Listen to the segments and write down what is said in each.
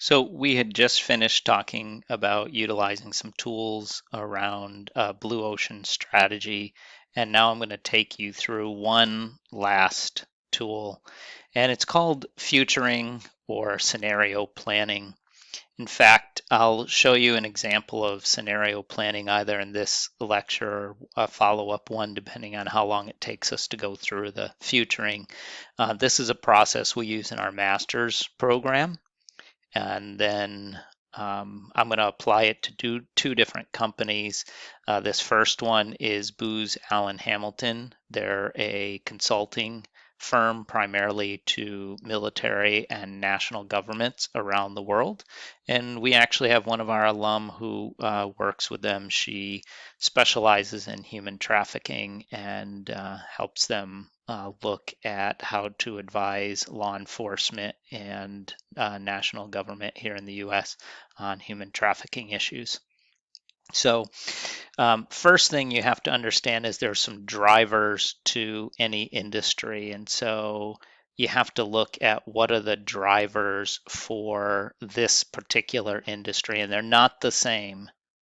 So we had just finished talking about utilizing some tools around blue ocean strategy, and now I'm going to take you through one last tool, and it's called futuring or scenario planning. In fact, I'll show you an example of scenario planning either in this lecture or a follow-up one, depending on how long it takes us to go through the futuring. This is a process we use in our master's program, and then I'm going to apply it to two different companies. This first one is Booz Allen Hamilton. They're a consulting firm primarily to military and national governments around the world. And we actually have one of our alum who works with them. She specializes in human trafficking and helps them look at how to advise law enforcement and national government here in the US on human trafficking issues. So, first thing you have to understand is there's some drivers to any industry. And so you have to look at what are the drivers for this particular industry. And they're not the same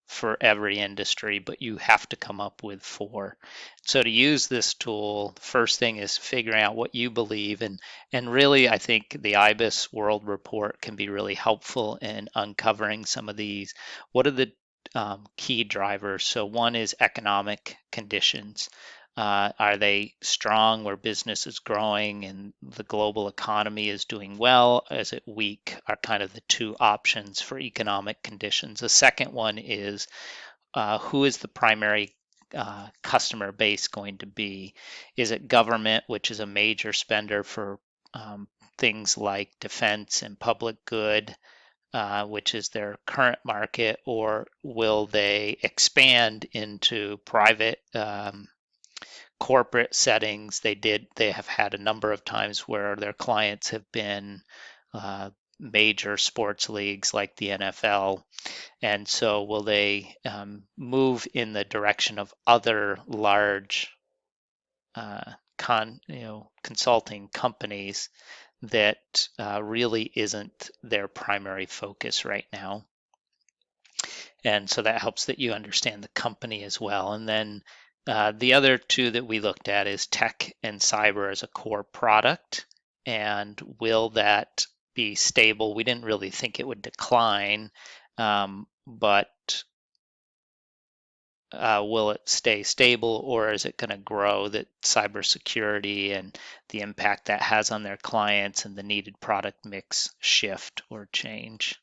for every industry, but you have to come up with four. So to use this tool, the first thing is figuring out what you believe. And really, I think the IBIS World Report can be really helpful in uncovering some of these. What are the key drivers? So one is economic conditions. Are they strong where business is growing and the global economy is doing well? Is it weak? Are kind of the two options for economic conditions. The second one is who is the primary customer base going to be? Is it government, which is a major spender for things like defense and public good, which is their current market, or will they expand into private corporate settings? They have had a number of times where their clients have been major sports leagues like the NFL. And so will they move in the direction of other large consulting companies that really isn't their primary focus right now? And so that helps that you understand the company as well. And then the other two that we looked at is tech and cyber as a core product. And will that be stable? We didn't really think it would decline, but will it stay stable, or is it going to grow? That cybersecurity and the impact that has on their clients and the needed product mix shift or change.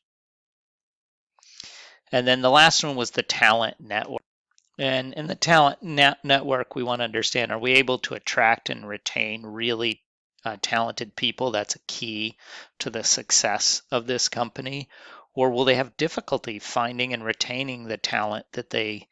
And then the last one was the talent network. And in the talent network, we want to understand, are we able to attract and retain really talented people? That's a key to the success of this company. Or will they have difficulty finding and retaining the talent that they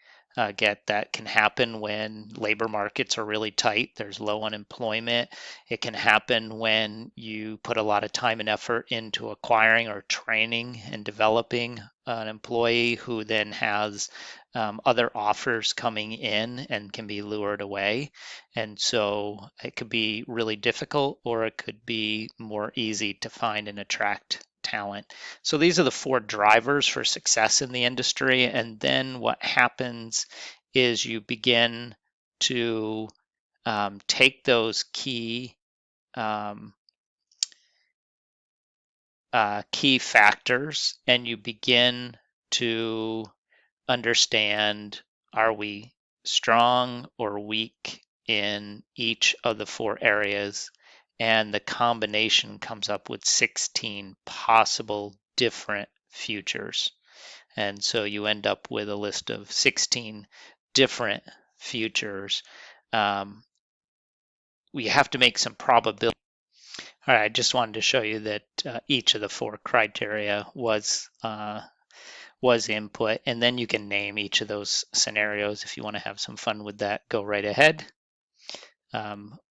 get? That can happen when labor markets are really tight, there's low unemployment. It can happen when you put a lot of time and effort into acquiring or training and developing an employee who then has other offers coming in and can be lured away. And so it could be really difficult, or it could be more easy to find and attract talent. So these are the four drivers for success in the industry. And then what happens is you begin to take those key key factors, and you begin to understand, are we strong or weak in each of the four areas? And the combination comes up with 16 possible different futures. And so you end up with a list of 16 different futures. We have to make some probability. All right, I just wanted to show you that each of the four criteria was input, and then you can name each of those scenarios. If you want to have some fun with that, go right ahead.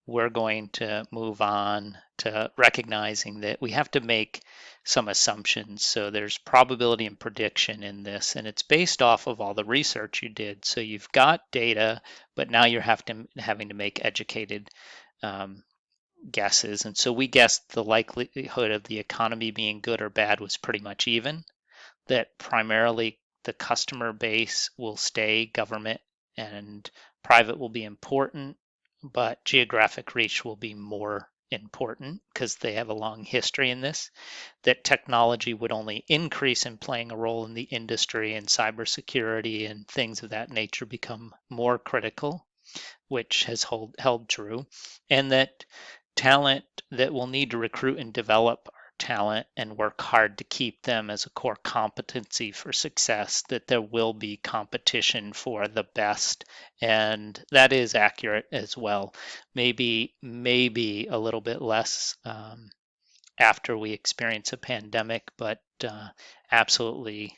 We're going to move on to recognizing that we have to make some assumptions. So there's probability and prediction in this, and it's based off of all the research you did. So you've got data, but now you're having to make educated guesses. And so we guessed the likelihood of the economy being good or bad was pretty much even, that primarily the customer base will stay government and private will be important, but geographic reach will be more important because they have a long history in this, that technology would only increase in playing a role in the industry, and cybersecurity and things of that nature become more critical, which has held true, and that talent, that we'll need to recruit and develop our talent and work hard to keep them as a core competency for success, that there will be competition for the best. And that is accurate as well. Maybe a little bit less after we experience a pandemic, but absolutely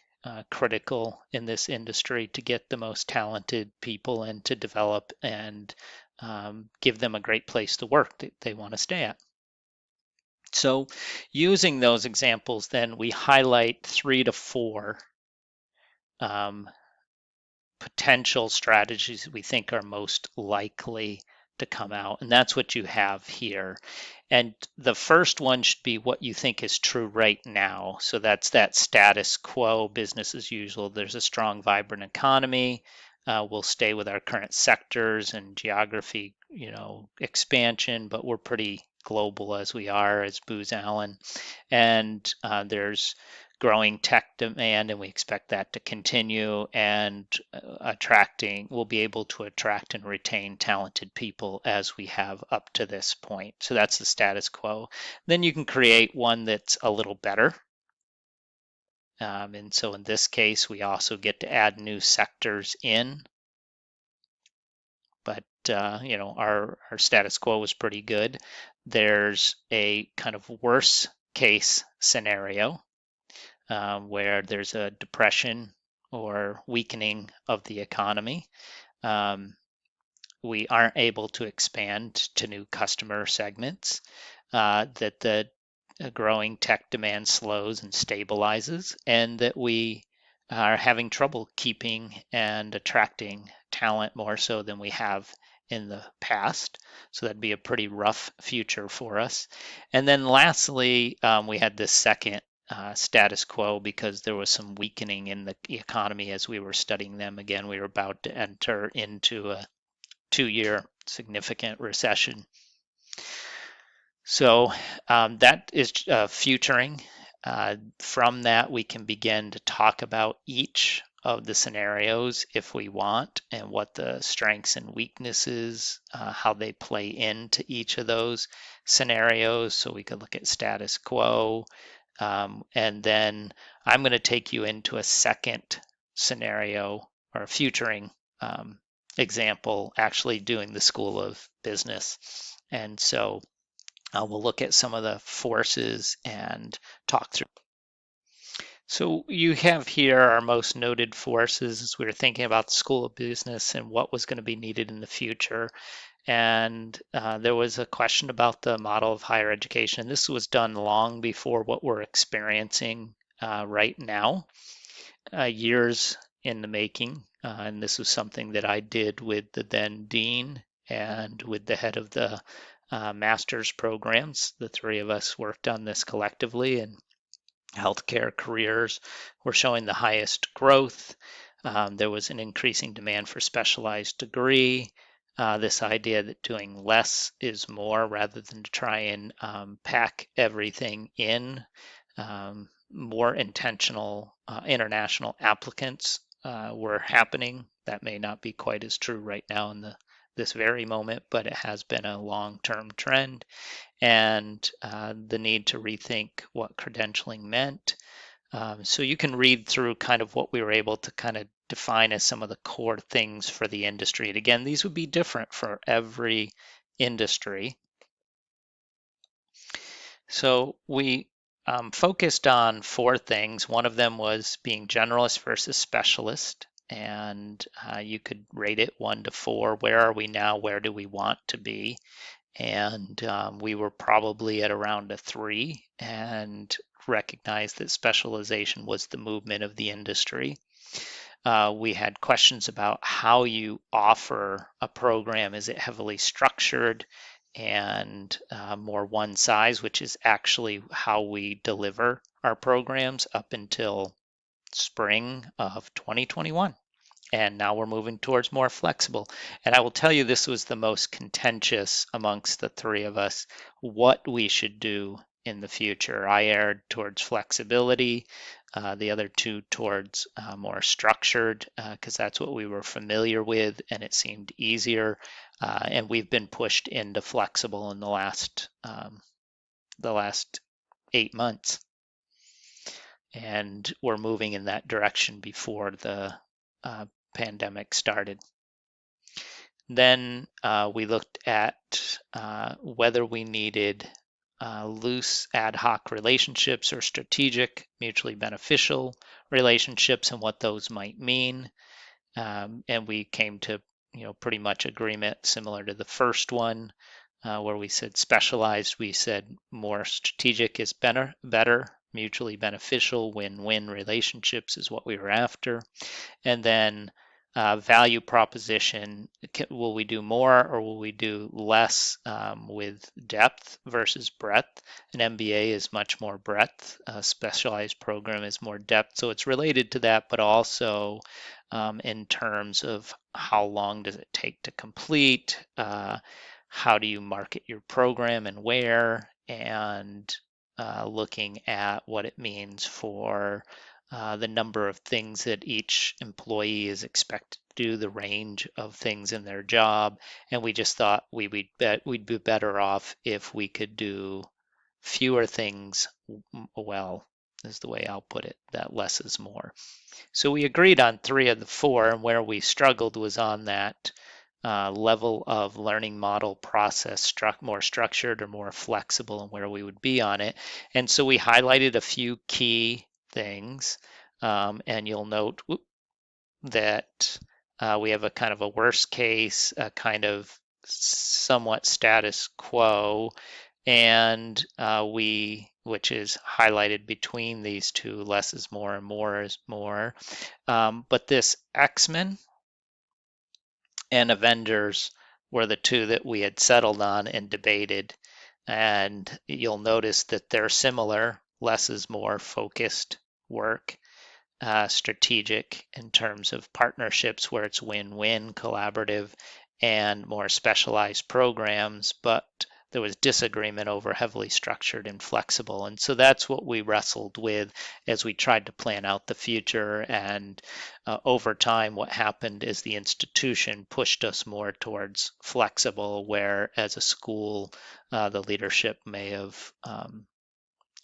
critical in this industry to get the most talented people and to develop and give them a great place to work that they want to stay at. So using those examples, then we highlight 3 to 4 um, potential strategies we think are most likely to come out. And that's what you have here. And the first one should be what you think is true right now. So that's that status quo, business as usual. There's a strong, vibrant economy. We'll stay with our current sectors and geography, expansion, but we're pretty global as we are as Booz Allen. And there's growing tech demand, and we expect that to continue, and we'll be able to attract and retain talented people as we have up to this point. So that's the status quo. Then you can create one that's a little better. And so in this case, we also get to add new sectors in. But our status quo was pretty good. There's a kind of worse case scenario where there's a depression or weakening of the economy. We aren't able to expand to new customer segments, that the growing tech demand slows and stabilizes, and that we are having trouble keeping and attracting talent more so than we have in the past. So that'd be a pretty rough future for us. And then lastly, we had this second status quo because there was some weakening in the economy as we were studying them. Again, we were about to enter into a 2-year significant recession. So that is futuring. From that, we can begin to talk about each of the scenarios if we want, and what the strengths and weaknesses, how they play into each of those scenarios. So we could look at status quo, and then I'm going to take you into a second scenario or a futuring example, actually doing the School of Business. And so we'll look at some of the forces and talk through. So you have here our most noted forces as we were thinking about the School of Business and what was going to be needed in the future. And there was a question about the model of higher education. And this was done long before what we're experiencing right now, years in the making. And this was something that I did with the then dean and with the head of the master's programs. The 3 of us worked on this collectively, and healthcare careers were showing the highest growth. There was an increasing demand for specialized degree. This idea that doing less is more rather than to try and pack everything in. More intentional international applicants were happening. That may not be quite as true right now in this very moment, but it has been a long-term trend. And the need to rethink what credentialing meant. So you can read through kind of what we were able to kind of define as some of the core things for the industry. And again, these would be different for every industry. So we focused on 4 things. One of them was being generalist versus specialist. And you could rate it 1 to 4. Where are we now? Where do we want to be? And we were probably at around a 3, and recognized that specialization was the movement of the industry. We had questions about how you offer a program. Is it heavily structured? and more one size, which is actually how we deliver our programs up until spring of 2021. And now we're moving towards more flexible. And I will tell you, this was the most contentious amongst the three of us, what we should do in the future. I erred towards flexibility, the other two towards more structured, because that's what we were familiar with and it seemed easier. And we've been pushed into flexible in the last 8 months. And we're moving in that direction before the pandemic started. Then we looked at whether we needed loose ad hoc relationships or strategic, mutually beneficial relationships and what those might mean. And we came to pretty much agreement similar to the first one, where we said specialized. We said more strategic is better, mutually beneficial, win-win relationships is what we were after. And then value proposition, will we do more or will we do less with depth versus breadth? An MBA is much more breadth, a specialized program is more depth. So it's related to that, but also in terms of how long does it take to complete, how do you market your program and where, and looking at what it means for the number of things that each employee is expected to do, the range of things in their job. And we just thought we'd be better off if we could do fewer things well, is the way I'll put it, that less is more. So we agreed on 3 of the 4, and where we struggled was on that level of learning model process, more structured or more flexible, and where we would be on it. And so we highlighted a few key things, and you'll note that we have a kind of a worst case, a kind of somewhat status quo, and which is highlighted between these two, less is more and more is more. But this X-Men and Avengers were the two that we had settled on and debated. And you'll notice that they're similar, less is more focused work, strategic in terms of partnerships where it's win-win, collaborative, and more specialized programs, but there was disagreement over heavily structured and flexible. And so that's what we wrestled with as we tried to plan out the future. And over time, what happened is the institution pushed us more towards flexible, where as a school, the leadership may have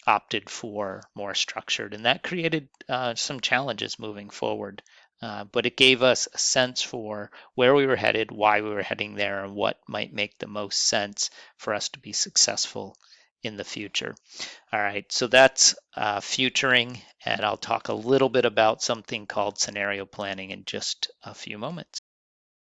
opted for more structured. And that created some challenges moving forward. But it gave us a sense for where we were headed, why we were heading there, and what might make the most sense for us to be successful in the future. All right, so that's futuring, and I'll talk a little bit about something called scenario planning in just a few moments.